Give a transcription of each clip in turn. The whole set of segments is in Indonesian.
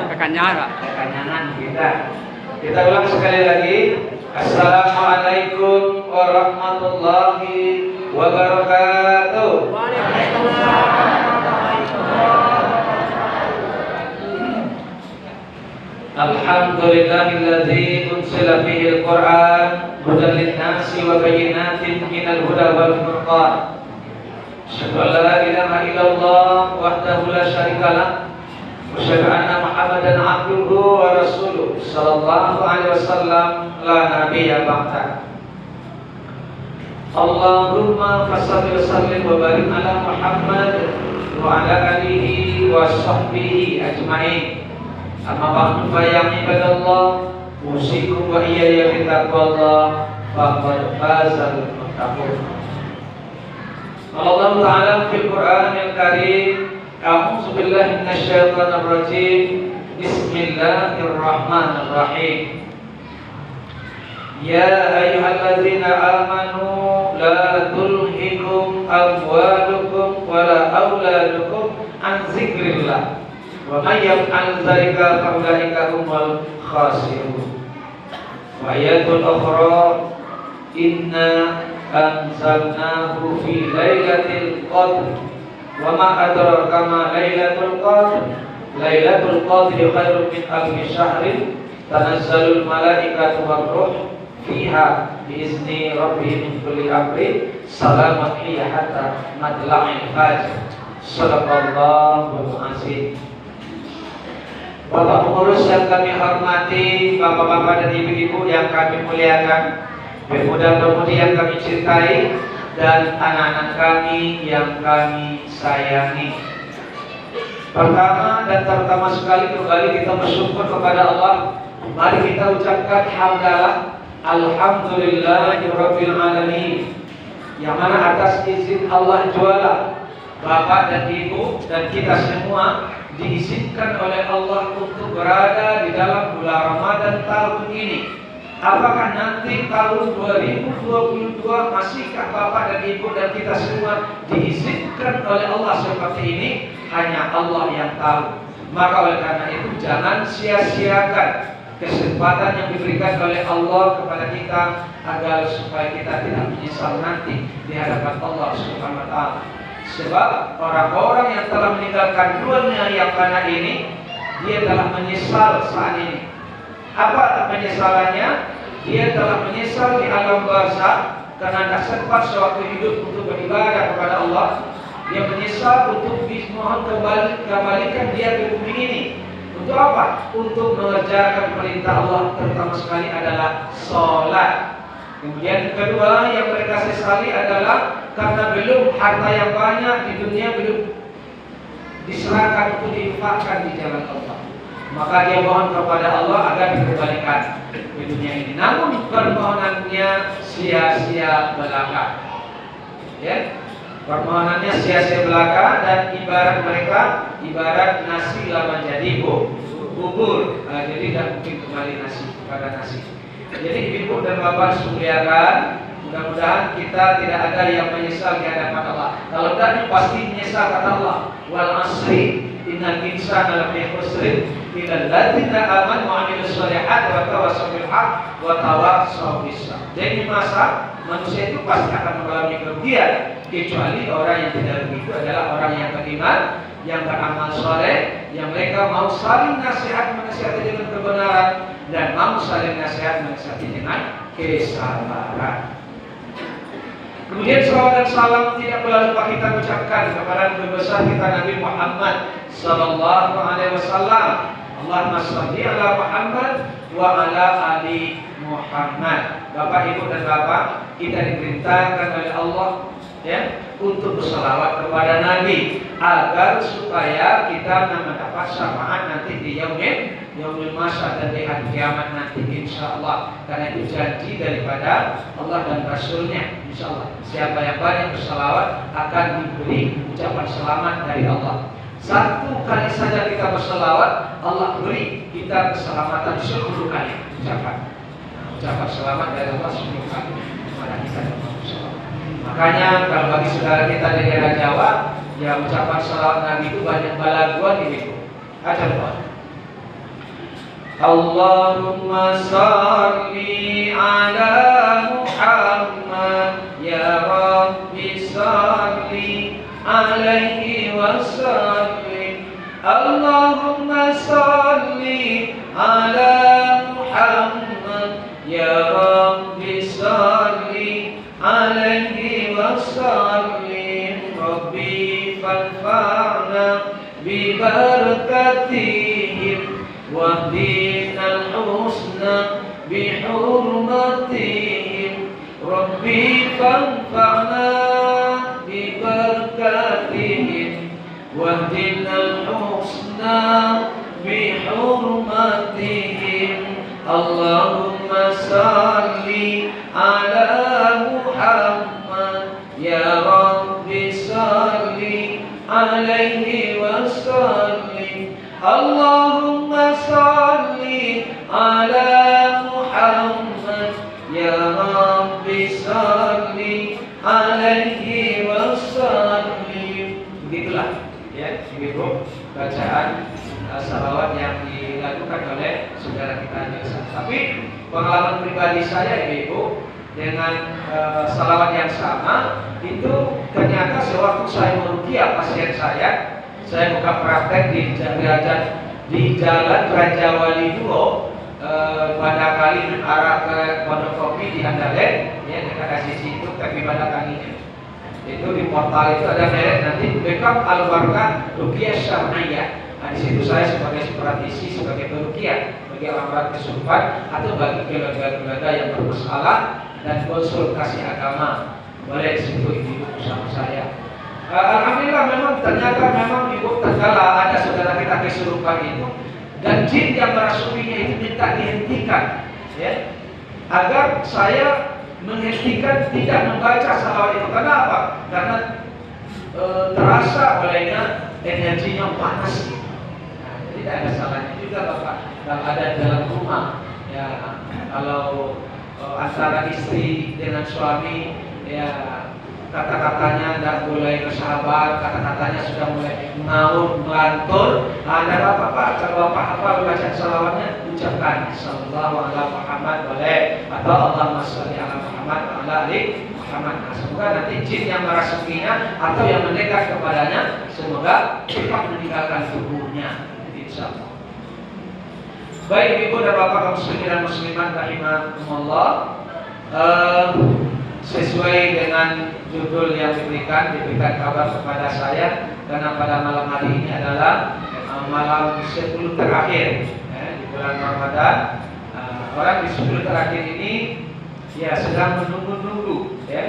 Kekanyangan kita ulang sekali lagi. Assalamualaikum warahmatullahi wabarakatuh. Alhamdulillahilladzi unzila fihil Qur'an hudan lin-nasi wa bayyinatin minal huda wal furqan. Asyhadu an la ilaha illallah wahdahu la syarika lah. Asyhadu anna Muhammadan abduhu wa rasuluh sallallahu alaihi wasallam la nabiyya ba'da. Allahumma fassalli wa sallim wa barik ala Muhammad wa ala alihi wa sahbihi ajma'in. Amma ba'du fa ya ibadallah, usikum wa iyaya bi taqwallah faqad fazal muttaqun. Allah Ta'ala fil Qur'anil Karim, a'udzu billahi minasyaitonir rajim. Bismillahirrahmanirrahim. Ya ayyuhalladzina amanu la tulhikum amwalukum wala auladukum an dzikrillah. Wa may yaf'al dzalika fa ulaika humul khasirun. Wa ayatul ukhra inna anzalnahu fi lailatul qadr. Wa ma adraka ma lailatul qadr. Lailatul qadri khairun min alfi syahrin. Tanazzalul malaikatu war ruh fiha biizni rabbihim min kulli amrin. Salamun hiya hatta matla'il fajr. Shadaqallahul azim. Bapak pengurus yang kami hormati, bapak-bapak dan ibu-ibu yang kami muliakan, pemuda-pemudi yang kami cintai, dan anak-anak kami yang kami sayangi. Pertama dan terutama sekali kembali kita bersyukur kepada Allah. Mari kita ucapkan hamdalah alhamdulillahirabbil alamin. Yang mana atas izin Allah juala bapak dan ibu dan kita semua diizinkan oleh Allah untuk berada di dalam bulan Ramadan tahun ini. Apakah nanti tahun 2022 masihkah bapak dan ibu dan kita semua diizinkan oleh Allah seperti ini? Hanya Allah yang tahu. Maka oleh karena itu jangan sia-siakan kesempatan yang diberikan oleh Allah kepada kita agar supaya kita tidak menyesal nanti di hadapan Allah Subhanahu wa taala. Sebab orang-orang yang telah meninggalkan dunia yang fana ini, dia telah menyesal saat ini. Apa penyesalannya? Dia telah menyesal di alam barzakh karena tidak sempat sewaktu hidup untuk beribadah kepada Allah. Dia menyesal untuk mohon kembalikan dia ke bumi ini. Untuk apa? Untuk mengerjakan perintah Allah, terutama sekali adalah sholat. Kemudian kedua yang mereka sesali adalah karena belum harta yang banyak di dunia belum diserahkan untuk diinfakkan di jalan Allah. Maka dia mohon kepada Allah agar dikembalikan di dunia ini. Namun permohonannya sia-sia belaka. Ya, permohonannya sia-sia belaka dan ibarat mereka ibarat nasi lama jadi bubur. Jadi tidak mungkin kembali nasi kepada nasi. Jadi ibu dan bapak muliakan, mudah-mudahan kita tidak ada yang menyesal di hadapan Allah. Kalau tidak pasti menyesal kata Allah. Wal asri innal insana lafi khusrin illa alladziina aamanu wa 'amilus shalihaati wa tawassaw bil haqq wa tawassaw bis sabr. Jadi masa manusia itu pasti akan mengalami kerugian kecuali orang yang tidak rugi itu adalah orang yang beriman, yang beramal soleh, yang mereka mau saling menasihati dengan kebenaran dan mau saling menasihati dengan kesabaran. Kemudian salawat dan salam tidak perlu lupa kita ucapkan kepada Nabi besar kita Nabi Muhammad sallallahu alaihi wasallam. Allahumma shalli ala Muhammad wa ala ali Muhammad. Bapak, Ibu dan Bapak, kita diperintahkan oleh Allah ya untuk bersalawat kepada Nabi agar supaya kita mendapat syafaat nanti di yaumil mahsyar dan di hari kiamat nanti insyaallah. Karena itu janji daripada Allah dan Rasulnya insyaallah. Siapa yang banyak bersalawat akan diberi ucapan selamat dari Allah. Satu kali saja kita bersalawat, Allah beri kita keselamatan 10 kali ucapan selamat dari Allah 10 kali kepada kita. Makanya kalau bagi saudara kita di daerah Jawa, ya ucapan salawat Nabi itu banyak balaguan ini. Ajar Allahumma salli ala Muhammad ya Rabbi salli alaihi wa sallim. Allahumma salli ala Muhammad ya Rabbi salli alaihi wa sallim. Rabbi fanfa'na bi barakatihim wahdina al-husna bi hurmatihim. Rabbi fanfa'na bi barakatihim wahdina al-husna bi hurmatihim. Allahumma salli ala Muhammad ya Rabbi salli alaihi wa sallim. Allahumma salli ala Muhammad ya Rabbi salli alaihi wa sallim. Begitulah ya, begitu bacaan salawat yang dilakukan oleh saudara kita. Tapi pengalaman pribadi saya Ibu dengan salawat yang sama itu ternyata sewaktu saya meruqyah pasien saya buka praktek di Jalan Raja Wali Duro, pada kali arah ke Pondok Kopi di Andalen, ya dekat sisi itu, tapi pada kalinya itu di portal itu ada merek nanti backup Al-Barkah Ruqyah Syar'iyah. Nah, di situ saya sebagai praktisi, sebagai peruqyah bagi orang-orang kesurupan atau bagi keluarga-keluarga yang bermasalah dan konsultasi agama, boleh di situ ibu bersama saya. Alhamdulillah ternyata memang Ibu terkala ada saudara kita kesurupan itu dan jin yang merasukinya itu minta dihentikan, ya, agar saya menghentikan tidak membaca salawat itu. Kenapa? Karena terasa olehnya energinya panas. Nah, tidak ada salahnya juga Bapak kalau ada dalam rumah, ya, kalau antara istri dengan suami, ya, kata-katanya tidak mulai bersahabat, kata-katanya sudah mulai ngaur, melantur. Ada apa-apa, kalau Bapak hafal baca salawatnya, ucapkan sallallahu ala Muhammad boleh, atau Allahumma sholli ala Muhammad wa ala ali Muhammad. Nah, semoga nanti jin yang merasukinya atau yang mendekat kepadanya semoga cepat meninggalkan tubuhnya, insyaallah. Baik Ibu dan Bapak kaum muslimin dan muslimat rahimakumullah, sesuai dengan judul yang diberikan kabar kepada saya, karena pada malam hari ini adalah malam 10 terakhir di bulan Ramadan. Orang di 10 terakhir ini ya sedang menunggu-nunggu, ya,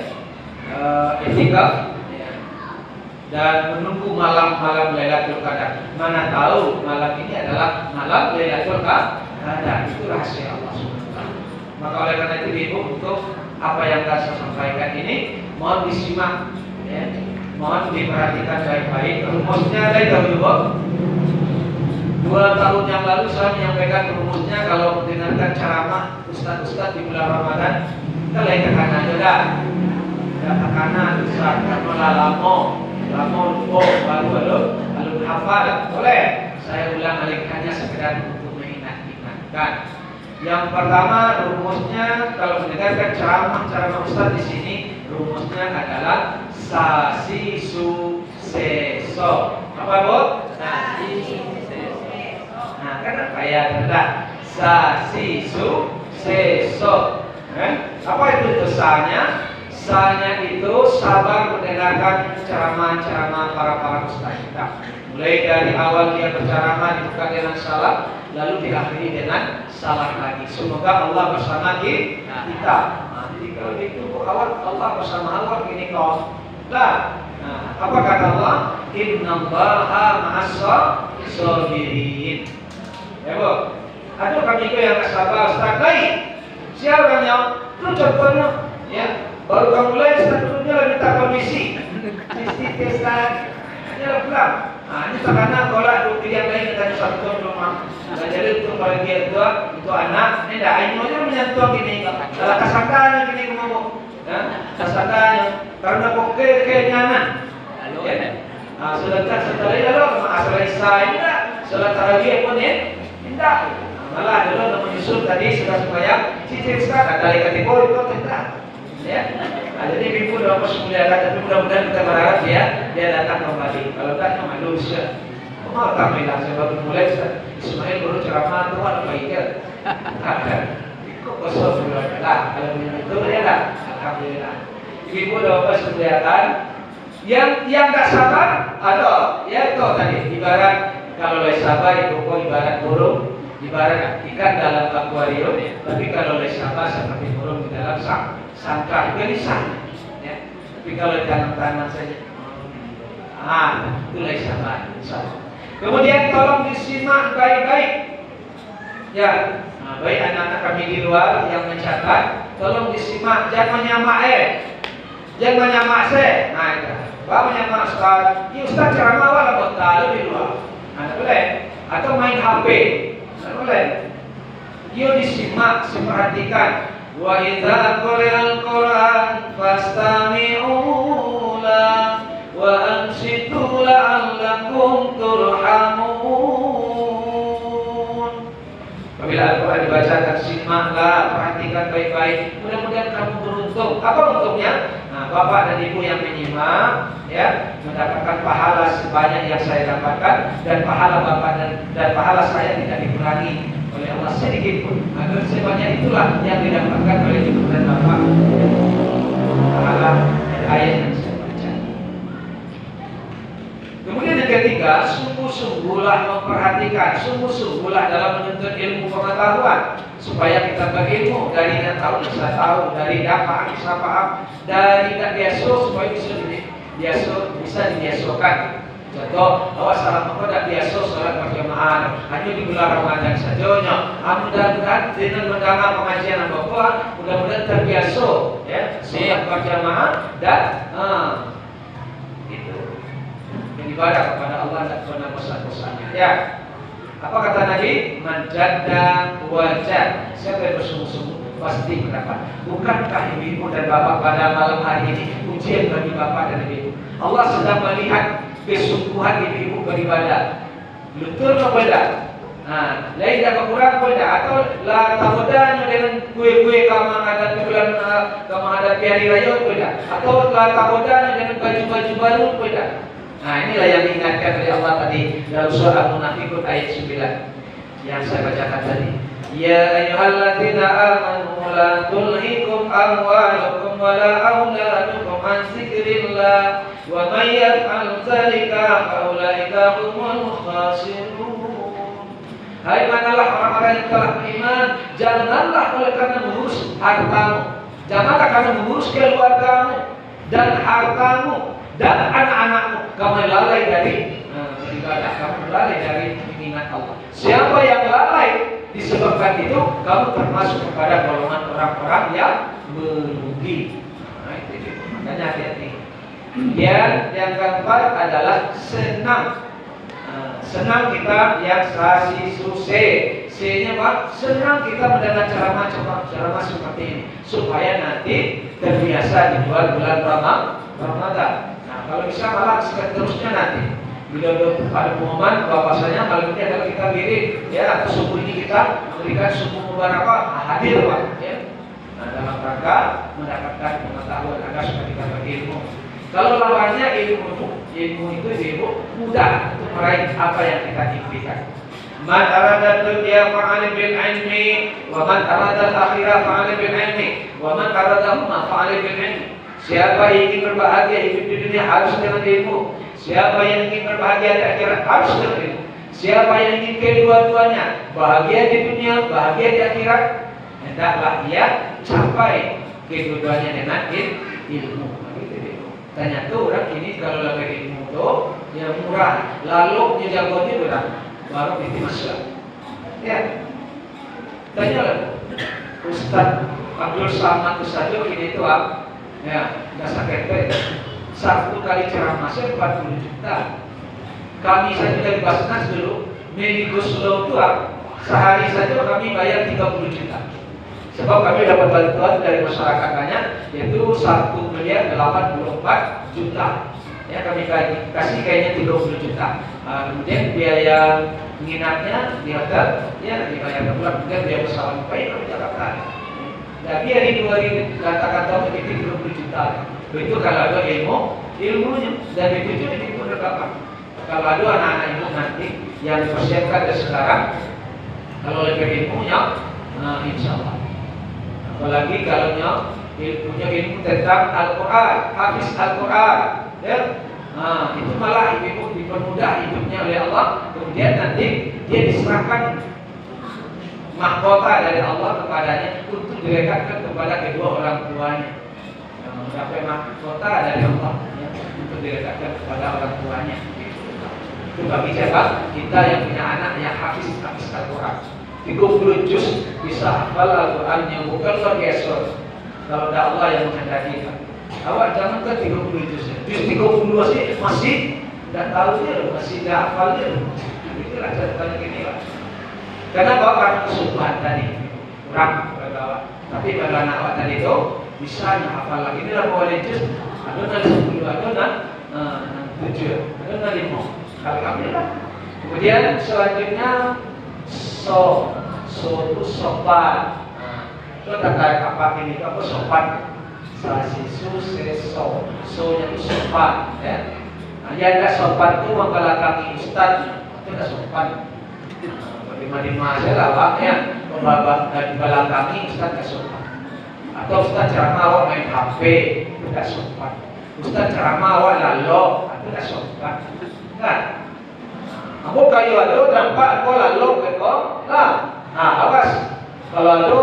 i'tikaf, ya, dan menunggu malam-malam Lailatul Qadar. Mana tahu malam ini adalah malam Lailatul Qadar. Itu rahasia Allah SWT. Maka oleh karena itu Ibu, untuk apa yang saya sampaikan ini mohon disimak, ya, mohon diperhatikan baik-baik. Rumusnya ada Ibu. 2 tahun yang lalu saya menyampaikan rumusnya kalau mendengarkan ceramah ustaz-ustaz di bulan Ramadan, kita lain tekanan juga. Ya tekanan ustaz lamo baru hafal. Boleh saya ulang alikanya sekedar untuk mengingatkan. Yang pertama rumusnya kalau mendengarkan ceramah ustaz di sini, rumusnya adalah sasi su seso. Apa Bu? Sasi su seso. Nah, kan kayak tanda sasi su seso. Apa itu sanya? Sanya itu sabar mendengarkan ceramah-ceramah para ustaz kita. Mulai dari awal dia berceramah dibuka dengan salam, lalu diakhiri dengan salam lagi. Semoga Allah bersama kita. Nah, jadi kalau itu awal Allah bersama Allah ini kau. Nah, apa kata Allah? Innallaha ma'as-sabirin. Ya Bu. Aduh kami itu yang sabar Ustaz. Baik. Siapa yang lu contohnya? Ya. Baru kamu mulai Ustaz dulunya lagi minta komisi. Sisi testan. Hanya pulang. Nah, ini karena kalau dulu yang lain kita satu rumah. Nah, jadi untuk kalau dia tua, itu anak, ini dah ayonya menyentuh gini. Kalau kasangkanya gini ngomong, ya, kasangkanya karena kenyanan. Nah, sedangkan setelah itu kalau masalah saya sholat tarawih pun tidak. Malah dulu menyusul tadi sudah supaya cicit sekarang kali kategori itu tidak. Ya, nah, jadi ibu doa muliakan, tapi mudah-mudahan kita berharap dia datang kembali. Kalau tidak, malu sih. Mau tak bilang saya baru mulai Ismail baru ceramah tuh apa baiknya? Kok kosong bilang lah, kalau begitu ya lah, alhamdulillah. Ibu doa muliakan. Yang tak sabar, ada, ya itu tadi ibarat kalau lagi sabar itu ibarat burung, ibarat ikan dalam akuarium. Tapi kalau lagi sabar seperti burung di dalam sangkar gelisah. Ya. Tapi kalau dalam tangan saja, itu lagi sabar. Kemudian tolong disimak baik-baik. Ya, baik anak-anak kami di luar yang mencatat, tolong disimak, jangan menyamak jangan menyamak saya. Nah itu. Bapak menyamak Ustaz, ini Ustaz ceramah wala betul di luar. Nah, boleh. Atau main HP. Nah, boleh. Yuk disimak, diperhatikan. Wa idza quri'al Qur'an fastami'u la wa ansitu la'allakum turhamun. Apabila Al-Quran dibacakan, simaklah, perhatikan baik-baik. Mudah-mudahan kamu beruntung. Apa untungnya? Nah, Bapak dan Ibu yang menyimak, ya, mendapatkan pahala sebanyak yang saya dapatkan, dan pahala Bapak dan pahala saya tidak dikurangi oleh Allah sedikit pun. Agar sebanyak itulah yang didapatkan oleh Ibu dan Bapak. Pahala ayat yang saya baca. Kemudian yang ketiga, sungguh-sungguhlah memperhatikan, sungguh-sungguhlah dalam menuntut ilmu pengetahuan, supaya kita berilmu, dari tidak tahu bisa tahu, dari tidak paham bisa paham, dari tidak biasa supaya bisa dibiasakan. Contoh, bahwa salat tidak biasa salat berjamaah, hanya di bulan Ramadan saja. Mudah-mudahan dengan mendengar pengajian Bapak, mudah-mudahan terbiasa, ya, salat berjamaah dan itu beribadah kepada Allah dan pernah bosan-bosannya. Ya. Apa kata Nabi? Menjada wajah. Siapa yang bersungguh-sungguh pasti mendapat. Bukankah ibu dan bapak pada malam hari ini ujian bagi bapak dan ibu? Allah sedang melihat kesungguhan ibu beribadah. Lutur beda. Nah, lain dapat kurang beda. Atau lah tahodanya dengan kue-kue kamu ada bulan kamu ada hari raya beda. Atau lah tahodanya dengan baju-baju baru beda. Nah, inilah yang diingatkan oleh Allah tadi dalam surah Al-Munafiqun ayat 9 yang saya bacakan tadi. Ya ayyuhalladzina amanu la tulhikum amwalukum wa la auladukum an dzikrillah wa may yaf'al dzalika fa ulaika humul khasirun. Hai manalah orang-orang yang telah beriman, janganlah oleh karena mengurus hartamu, janganlah karena mengurus keluargamu dan hartamu dan anak-anakmu, kamu lalai dari beribadah, kamu lalai dari mengingat Allah. Siapa yang lalai disebabkan itu, kamu termasuk kepada golongan orang-orang yang merugi. Nah, itu makanya hati-hati. Dan yang keempat adalah senang. Senang kita yang sasi suse. C-nya Pak, senang kita mendengar ceramah seperti ini, supaya nanti terbiasa di bulan Ramadan. Kalau bisa malah seterusnya nanti bila ada pengumuman bahwasanya malam ini adalah kita mirip, ya, atau subuh ini kita memberikan subuh mubarakah, hadir Pak, ya. Nah, dalam rangka mendapatkan pengetahuan agar supaya kita berilmu. Kalau lawannya ilmu itu mudah untuk meraih apa yang kita impikan. Man arada dunya fa'ala bil ilmi wa man arada al-akhirah fa'ala bil ilmi wa man aradahuma fa'ala bil ilmi. Siapa yang ingin berbahagia hidup di dunia harus dengan ilmu. Siapa yang ingin berbahagia di akhirat harus dengan ilmu. Siapa yang ingin kedua-duanya, bahagia di dunia, bahagia di akhirat, hendaklah ia capai kedua-duanya dengan ilmu. Tanya tuh orang ini kalau lagi ilmu tuh yang murah, lalu dia jagonya berapa? Baru itu masalah. Ya, tanya lah, Ustaz Abdul Samad saja ini tuh ya, nggak sakit. Satu kali ceramah saya 40 juta. Kami saja dari Basnas dulu, Medigus Slow itu sehari saja kami bayar 30 juta. Sebab kami dapat bantuan dari masyarakat banyak, yaitu 1.084 juta. Ya, kami kasih kayaknya 30 juta. Kemudian biaya menginapnya di hotel, ya dibayar bulan, kemudian dia pesawat baik ke Jakarta. Nah, dia di 2000 kata-kata itu 30 juta. Itu kalau ada ilmunya dan itu juga itu berapa? Kalau ada anak-anak ibu nanti yang dipersiapkan dari sekarang, kalau lebih ilmunya, nah insya Allah. Apalagi kalau punya ilmu tentang Al-Quran, hafiz Al-Quran, ya. Nah, itu malah ibu dipermudah hidupnya oleh Allah. Kemudian nanti dia diserahkan mahkota dari Allah kepadanya untuk direkatkan kepada kedua orang tuanya. Yang mendapat mahkota dari Allah, ya, untuk direkatkan kepada orang tuanya. Itu bagi siapa? Kita yang punya anak yang hafiz Al-Quran. 30 juz bisa hafal Al-Quran yang bukan luar biasa. Kalau ada Allah yang menghendaki. Awak jangan ke 30 juz. Juz 30 masih tidak tahu dia, masih tidak hafal dia. Itulah ceritanya gini lah. Kenapa? Karena kesubuhan tadi kurang bergawa. Tapi kalau anak awak tadi itu bisa hafal lagi. Ini lah mulai juz. Ada 10, ada 7, ada 5. Alhamdulillah. Kemudian selanjutnya so itu sopan. Itu terkait apa ini? Apa sopan? Sasisu seso. So nya itu sopan, ya. Nah, yang tidak sopan itu mengkalakangi ustaz, itu tidak sopan. Lima-lima aja lah pak, ya. Di belakangi ustaz tidak sopan. Atau ustaz ceramah awak main HP, itu tidak sopan. Ustaz ceramah awak lalu, itu tidak sopan. Kan? Aku kayu ada nampak aku lalu kau lah. Nah awas kalau ada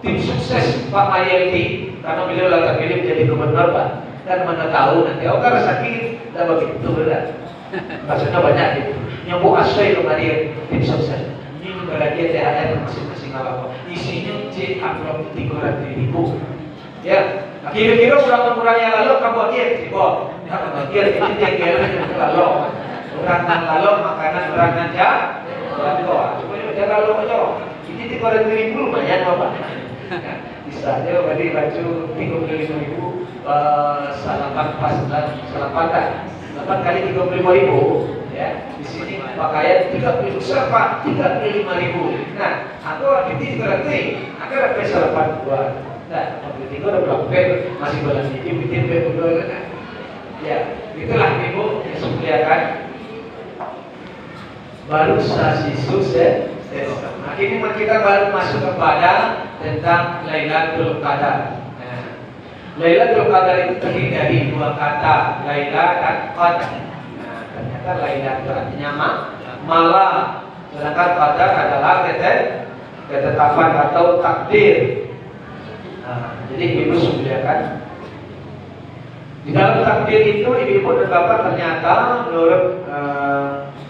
tim sukses Pak Mayelti karena beliau lah terpilih menjadi gubernur Pak dan mana tahu nanti aku kan sakit dan begitu berat. Maksudnya banyak gitu. Nyambung asai kemarin tim sukses. Ini juga dia THR masing-masing apa? Isinya C amplop 300.000. Ya. Kira-kira kurang-kurangnya lalu kamu dia tiba. Kamu dia itu dia lalu. Orang lalu makanan orang aja, supaya dia lalu aja. Ini 300.000 lumayan apa? Bisa dia beli baju 35.000, salapan pas salapan kan? 8 kali 35.000, ya. Di sini pakaian 30 besar pak 35.000. Nah, aku di 300, aku dapat salapan 2. Nah, 43 udah berapa? Masih bulan ini bikin berdua kan? Ya, itulah ibu yang sempurnakan. Baru sasi sukses. Nah, ini kita baru masuk kepada tentang Lailatul Qadar. Nah, Lailatul Qadar itu terdiri dari dua kata, Laila dan Qadar. Nah, ternyata Laila itu artinya malam, sedangkan Qadar adalah ketetapan atau takdir. Nah, jadi ibu sediakan. Di dalam takdir itu ibu dan bapak ternyata menurut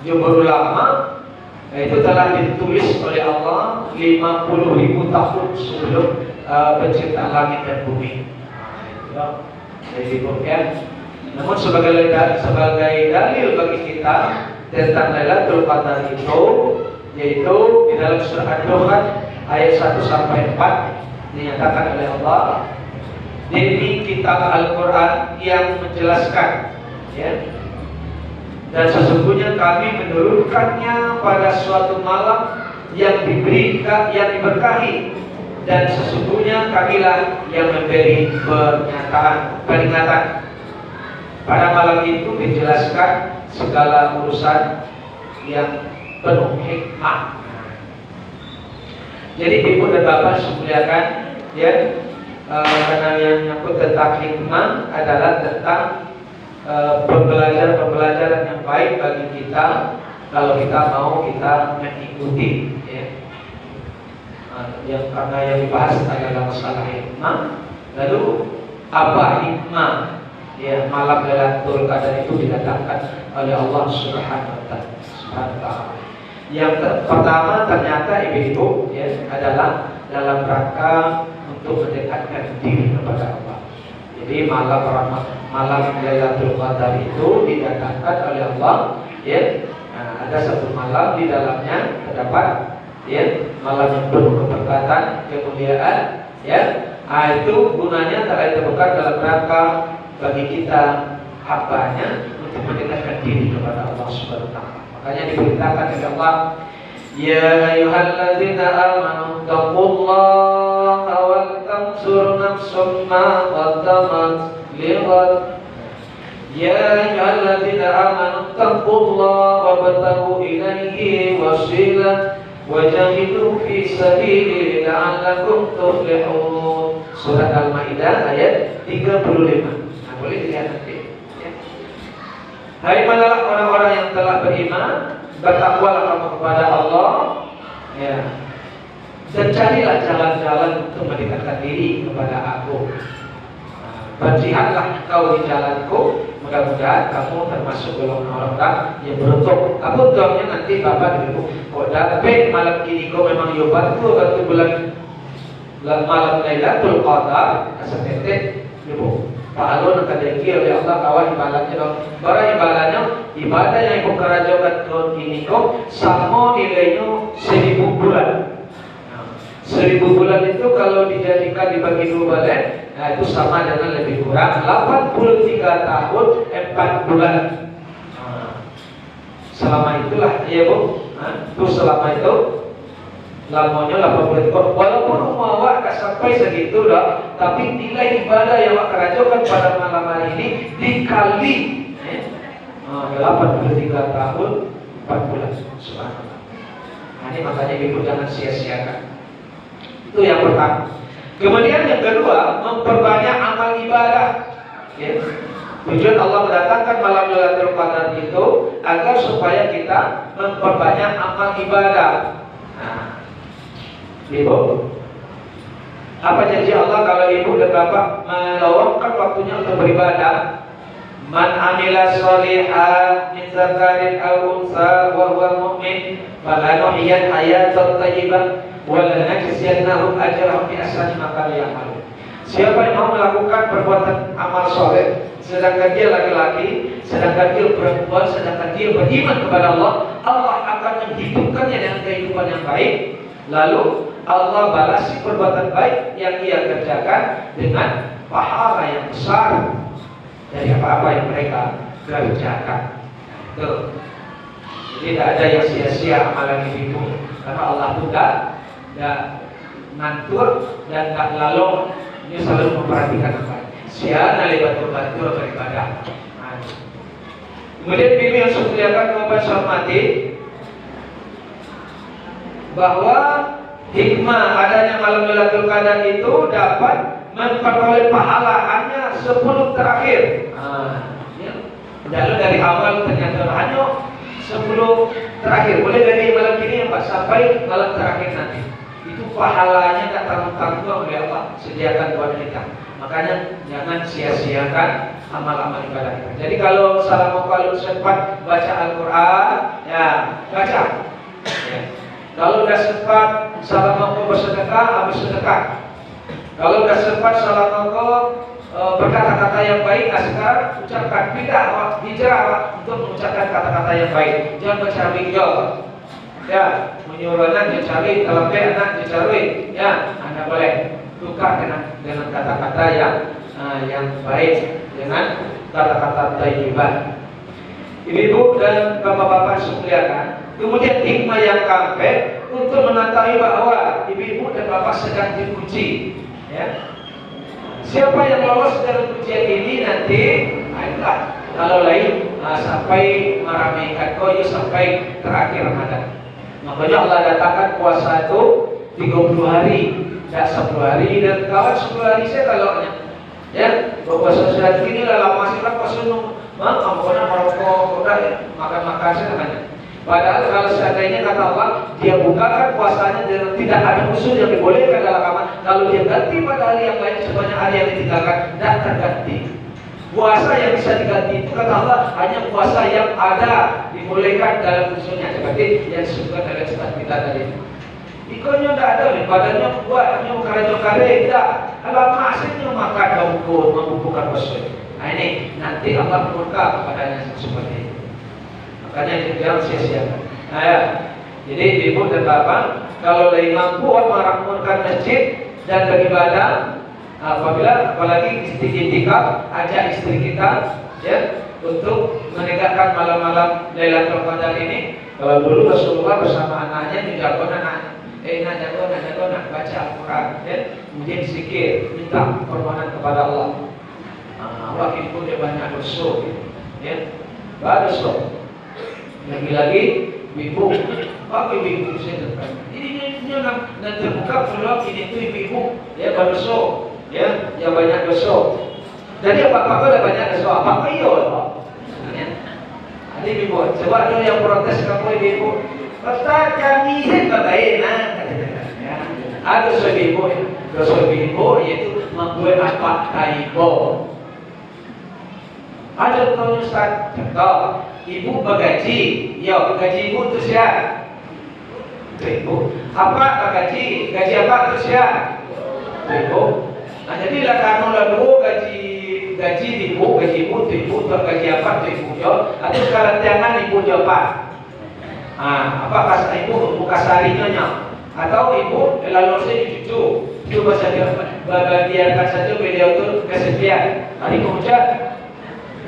jumhur ulama itu telah ditulis oleh Allah 50.000 tahun sebelum penciptaan langit dan bumi. Jadi bukan. Namun sebagai dalil bagi kita tentang Lailatul Qadar itu, yaitu di dalam surah Ad-Dukhan ayat 1 sampai 4 dinyatakan oleh Allah, demi kitab Al-Quran yang menjelaskan, ya. Dan sesungguhnya kami menurunkannya pada suatu malam yang diberkahi, dan sesungguhnya kamilah yang memberi peringatan. Pada malam itu dijelaskan segala urusan yang penuh hikmah. Jadi ibu dan bapak semuliakan, ya, karena yang nyangkut tentang hikmah adalah tentang pembelajaran yang baik bagi kita kalau kita mau kita mengikuti, ya. Yang karena yang dibahas adalah masalah hikmah. Lalu apa hikmah? Ya, malam Lailatul Qadar itu didatangkan oleh Allah Subhanahu wa Ta'ala. Yang pertama ternyata ibu-ibu, ya, adalah dalam rangka untuk mendekatkan diri kepada Allah. Jadi malam Lailatul Qadar itu didatangkan oleh Allah, ya. Nah, ada satu malam di dalamnya terdapat, ya, malam yang penuh keberkatan, kemuliaan, ya. Nah, itu gunanya terkait bukan dalam rangka bagi kita hambanya untuk mendekatkan diri kepada Allah Subhanahu wa Ta'ala. Makanya diperintahkan oleh Allah, ya ayyuhalladzina amanu taqullaha wal tanzur nafsum ma qaddamat lighad. Ya ayyuhalladzina amanu taqullaha wabtaghu ilaihi wasilah wajahidu fi sabilihi la'allakum tuflihun. Surat Al-Maidah ayat 35. Nah, boleh dilihat nanti. Hai manalah orang-orang yang telah beriman, bertakwalah kamu kepada Allah, ya, dan carilah jalan-jalan untuk mendekatkan diri kepada Aku. Berjihadlah kau di jalanku, mudah-mudahan kamu termasuk golongan orang yang beruntung. Aku jawabnya nanti Bapak Ibu. Kok dapat malam ini kau memang yobatku waktu bulan malam Lailatul Qadar, asatetet Ibu. Pahalun kadeki oleh Allah kawan ibadahnya dong. Barang ibadahnya ibadah yang ibu kerajakan tahun ini kok sama nilainya 1000 bulan. 1000 bulan itu kalau dijadikan dibagi 2 balik, nah itu sama dengan lebih kurang 83 tahun 4 bulan. Selama itulah ya Bu. Itu selama itu lamanya 80 tahun. Walaupun umur awak tak sampai segitu dah, tapi nilai ibadah yang awak kerjakan pada malam hari ini dikali 83 tahun 4 bulan. Subhanallah. Nah, ini makanya ibu jangan sia-siakan. Itu yang pertama. Kemudian yang kedua, memperbanyak amal ibadah. Ya. Tujuan Allah mendatangkan malam Lailatul Qadar itu agar supaya kita memperbanyak amal ibadah. Nah, Ibu, apa janji Allah kalau ibu dan bapak meluangkan waktunya untuk beribadah? Man amila sholihan min dzakarin aw unsa wa huwa mu'min falanuhyiyan hayatan thayyibah wa lanajziyannahum ajrahum bi ahsani ma kanu ya'malun. Siapa yang mau melakukan perbuatan amal soleh, sedangkan dia laki-laki, sedangkan dia perempuan, sedangkan dia beriman kepada Allah, Allah akan menghidupkannya dengan kehidupan yang baik. Lalu Allah balasi perbuatan baik yang ia kerjakan dengan pahala yang besar dari apa-apa yang mereka kerjakan. Tuh. Jadi tidak ada yang sia-sia amalan itu, karena Allah itu tidak ngantur dan tidak lalong. Dia selalu memperhatikan apa. Siana lebat-lebat beribadah. Kemudian bibi yang semuliakan Bapak hormati, bahwa hikmah adanya malam Lailatul Qadar itu dapat memperoleh pahala hanya 10 terakhir. Lalu dari awal ternyata hanya 10 terakhir. Boleh dari malam ini sampai malam terakhir nanti. Itu pahalanya tak tanggung-tanggung oleh Allah sediakan buat kita. Makanya jangan sia-siakan amal-amal ibadah kita. Jadi kalau kalau sempat baca Al-Quran, ya baca. Ya. Kalau sudah sempat salah mongko bersedekah, habis sedekah. Kalau sudah sempat salah mongko berkata-kata yang baik, sekarang ucapkan. Tidak hijrah untuk mengucapkan kata-kata yang baik. Jangan bercari hijau. Ya, menyuruh anak dicari, terlebih anak dicari. Ya, Anda boleh tukar dengan kata-kata yang baik, dengan kata-kata thayyibah. Ibu dan bapak-bapak sekalian, kemudian hikmah yang kampek untuk menandai bahwa ibu dan bapak sedang diuji. Ya. Siapa yang lolos dalam ujian ini nanti, itulah kalau lain sampai meramaikan koyo sampai terakhir Ramadan. Makanya Allah datangkan puasa itu 30 hari, tidak 10 hari, dan kawan 10 hari saya kalaunya. Ya, puasa sudah begini lah lama sih lah puasa pokoknya merokok, udah ya, makan-makan saja. Padahal kalau seandainya kata Allah, dia bukakan puasanya dan tidak ada usul yang dibolehkan dalam agama. Kalau dia ganti pada hari yang lain sebanyak hari yang ditinggalkan, tidak terganti. Puasa yang bisa diganti itu kata Allah hanya puasa yang ada dibolehkan dalam usulnya, seperti yang disebutkan dalam kitab kita tadi. Ikonnya tidak ada, badannya kuat, hanya karena tidak. Kalau masihnya makan daun membukukan usul. Nah ini nanti Allah murka kepadanya seperti itu. Makanya itu jangan sia-siakan. Nah ya, jadi ibu dan bapak, kalau lagi mampu memakmurkan masjid dan beribadah, apabila apalagi itikaf, ajak istri kita, ya, untuk menegakkan malam-malam Lailatul Qadar ini. Kalau dulu Rasulullah bersama anaknya di jagoan anaknya, jagoan baca Al-Quran, ya, kemudian zikir, minta permohonan kepada Allah. Waktu itu dia banyak dosa, ya, banyak dosa. Lagi-lagi ibu, ibu saya depan. Ini nak terbuka peluang ini tu ibu, ya, berdosa, ya, yang banyak dosa. Jadi apa-apa ada banyak dosa, apa-apa iya, ya. Ada ibu, coba ada yang protes kamu ibu, Ustaz kami tak baik, ya. Ada dosa ibu yaitu membuat apa kaibo. Ada contohnya Ustaz, contoh ibu bergaji, ya gaji ibu tu siapa? Ibu. Apa gaji? Gaji apa tu siapa? Ibu. Nah jadilah kamu lalu gaji ibu tu ibu tu gaji apa tu ibu jo? Ada sekarang jangan ibu jo apa? Apa kasar ibu buka sarinya? Atau ibu lalu saya cucu, coba saja biarkan saja beliau tu kesepian. Hari kemudian.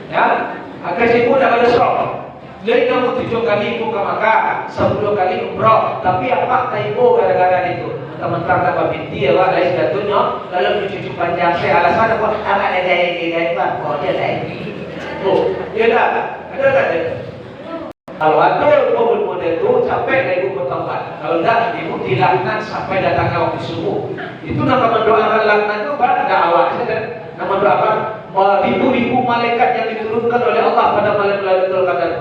Ya, agar ibu tak ada sok. Lain kamu 7 kali ibu ke Makkah, 10 kali umrah, tapi apa tak ibu gara-gara itu? Mentang-mentang tak binti ya, lain jatuhnya, lalu cucu panjang saya alasan apa? Anak ada gaya apa? Dia lain. Dia dah, ada tak dia? Kalau ada model itu capek dari ibu bertobat. Kalau tidak, ibu dilaknat sampai datangnya waktu subuh. Itu nama mendoakan laknat itu pada awal saja. Nama mendoakan ribu-ribu malaikat yang diturunkan oleh Allah pada malam Lailatul Qadar.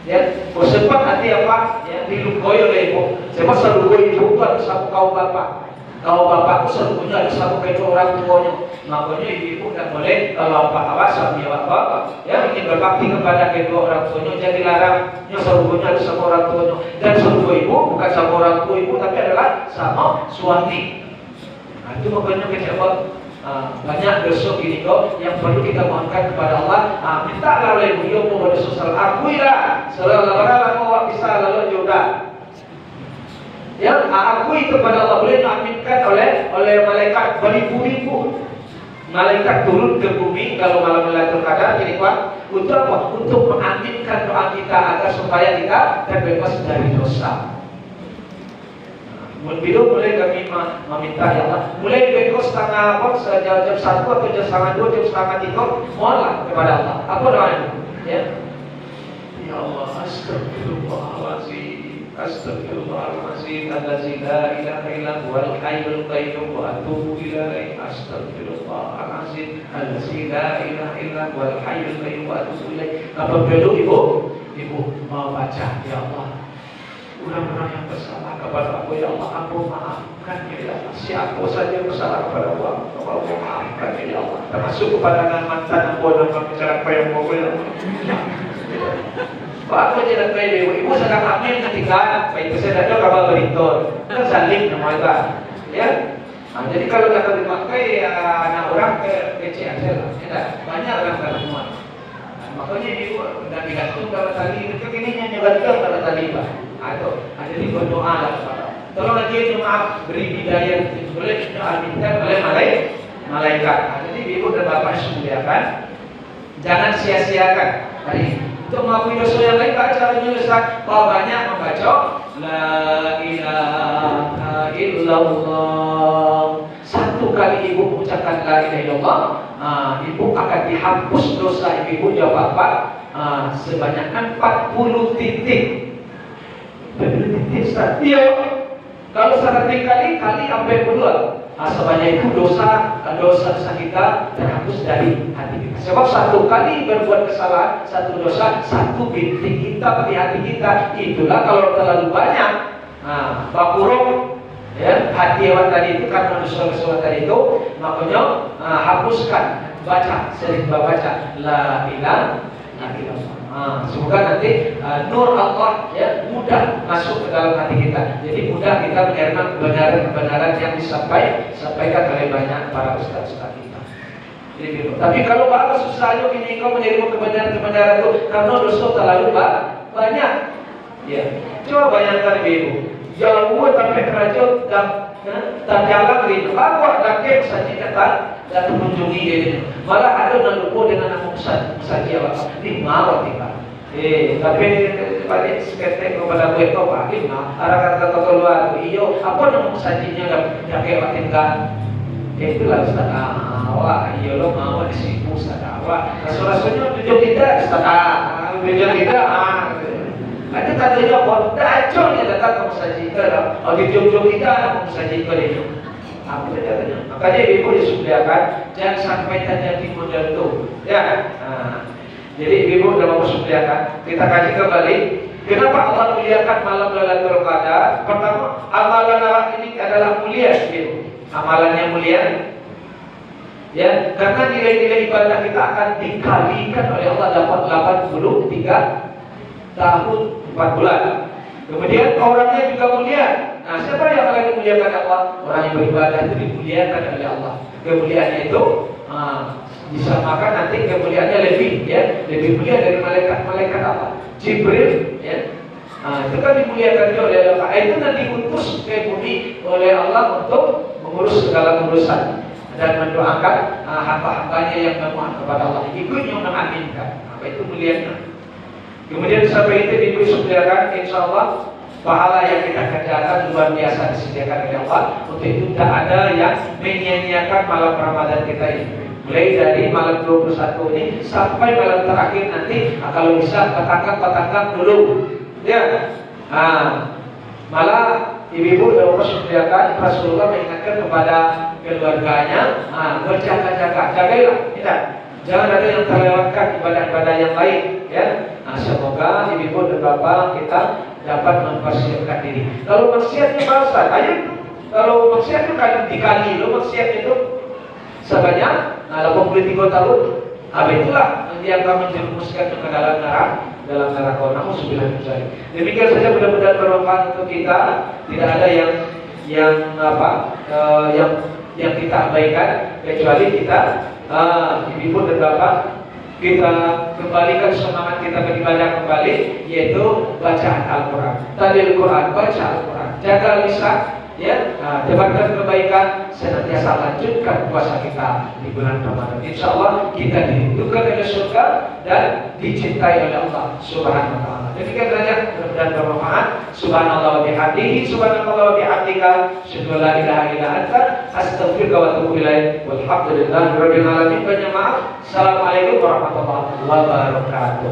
Ya, sempat nanti apa? Ya, dilukoi oleh ibu. Sebab selukoi ibu itu ada sapu kau bapak. Kau bapak itu seluruhnya ada sapu ke orang tuanya. Makanya ibu tak boleh kalau apa awas suami bapak, ya ingin berbakti kepada kedua orang tuanya, jadi larangnya seluruhnya ada sama orang tuanya. Dan seluruh ibu bukan sama orang tua ibu, tapi adalah sama suami. Nah, itu makanya kecewa. Banyak dosa gini kok yang perlu kita mohonkan kepada Allah. Mintalah oleh beliau mau berdosa, akuilah selalu mau bisa lalu juga. Ya, akui kepada Allah, boleh diaminkan oleh malaikat beribu-ribu. Malaikat turun ke bumi kalau malam Lailatul Qadar ini kuat untuk apa? Untuk mengaminkan doa kita agar supaya kita terbebas dari dosa. Bila boleh kami meminta ya Allah, mulai besok setengah jam 1 atau jam setengah 2, jam setengah 3, mohonlah kepada Allah. Apa doanya? Ya, ya Allah, astagfirullahaladzim, astagfirullahaladzim, allazi la ilaha illa huwal hayyul qayyum wa atubu ilaihi, astagfirullahaladzim, allazi la ilaha illa huwal hayyul qayyum wa atubu ilaihi. Apabila ibu mau baca, ya Allah, mudah-mudahan yang bersalah kepada aku, ya Allah, aku maafkan ya Allah. Siapa saja bersalah kepada aku, aku maafkan ya Allah. Termasuk kepada mantan aku dan pembicara yang mau bilang. Pak aku tidak tahu ibu sedang hamil ketika baik saya ada kabar beriton kan saling nama itu, ya. Jadi kalau kata dipakai ya, anak orang ke PC aja lah, ya banyak orang semua. Makanya ibu tidak digantung kalau tali itu ini hanya gantung kalau tali pak. Atau ada di berdoa lah. Tolong lagi maaf beri hidayah boleh diaminkan oleh malaikat. Jadi ibu dan bapak semuliakan, jangan sia-siakan hari ini. Untuk mengakui dosa yang lain, caranya Ustaz banyak membaca La ilaha illallah. Satu kali ibu mengucapkan La ilaha illallah, ibu akan dihapus dosa ibu jawab bapak sebanyak 40 titik. Iya. Kalau 100 kali sampai puluhan, sebanyak itu dosa kita terhapus dari hati kita. Sebab satu kali berbuat kesalahan, satu dosa, satu bintik kita di hati kita. Itulah kalau terlalu banyak, bakurung, ya, hati hewan tadi itu karena dosa-dosa tadi itu, makanya hapuskan, baca, sering baca La ilaha illallah. Semoga nanti nur Allah ya mudah masuk ke dalam hati kita. Jadi mudah kita menerima kebenaran-kebenaran yang disampaikan oleh banyak para ustaz-ustaz kita. Jadi, tapi kalau baru susahnya ini kau menerima kebenaran-kebenaran itu karena dosa terlalu banyak. Ya, coba bayangkan ibu, jauh sampai kerajaan dan jalan itu. Aku ada kek saja kata datang mengunjungi dia. Malah ada yang lupa dengan nama saja apa? Di mawar tiba. Tapi pada seketek kepada gue kau pakai mah. Arah kata keluar. Iyo, apa nama sajinya dah kayak tinggal. Itulah awak. Iyo lo mau disipu awak. Rasul-rasulnya tujuh tidak, tujuh tidak. Ada katanya apa? Dacun yang datang ke musajika. Oh di jauh kita ada musajika itu. Apa katanya? Makanya ibu disudiakan jangan sampai terjadi model itu. Ya. Jadi ibu dalam musudiakan kita kaji kembali. Kenapa Allah muliakan malam Lailatul Qadar? Pertama, amalan Allah ini adalah mulia. Ibu. Amalannya mulia. Ya, karena nilai-nilai ibadah kita akan dikalikan oleh Allah dapat 83 tahun 4 bulan. Kemudian orangnya juga mulia. Nah, siapa yang akan dimuliakan Allah? Orang yang beribadah itu dimuliakan oleh Allah. Kemuliaannya itu disamakan nanti kemuliaannya lebih mulia dari malaikat apa? Jibril, ya. Itu kan dimuliakan juga oleh Allah. Itu nanti diutus ke bumi oleh Allah untuk mengurus segala urusan dan mendoakan hamba-hambanya yang memohon kepada Allah. Ikut yang mengaminkan. Apa itu mulianya? Kemudian sampai itu dipersiapkan, insya Allah pahala yang kita kerjakan luar biasa disediakan oleh Allah. Untuk itu tidak ada yang menyia-nyiakan malam Ramadan kita ini. Mulai dari malam 21 ini sampai malam terakhir nanti, kalau bisa petangkan dulu. Ya, malah ibu-ibu dalam persediakan Rasulullah mengingatkan kepada keluarganya, berjaga-jaga, jagailah, tidak. Jangan ada yang terlewatkan ibadah-ibadah yang lain, ya. Semoga ibu dan bapak kita dapat mempersiapkan diri. Kalau maksiatnya bahasa, ayo. Kalau maksiat itu dikali, lo maksiat itu sebanyak 83 tahun. Itulah yang akan menjerumuskan ke dalam neraka. Nauzubillah min dzalik. Demikian saja, mudah-mudahan bermanfaat untuk kita. Tidak ada yang kita abaikan kecuali kita ibu dan bapak kita kembalikan semangat kita beribadah kembali, yaitu bacaan Al-Quran. Tadil Quran, baca Al-Quran, jaga lisan, ya, tebarkan kebaikan, senantiasa lanjutkan puasa kita di bulan Ramadan. Insya Allah kita dirindukan oleh surga dan dicintai oleh Allah Subhanahu wa Ta'ala. Demikian saja, mudah-mudahan bermanfaat. Subhanallah wa bihamdihi, subhanallah wa bihamdika, asyhadu an la ilaha illa anta, astaghfiruka wa atubu ilaik. Walhamdulillahirabbil alamin. Banyak maaf. Assalamualaikum warahmatullahi wabarakatuh.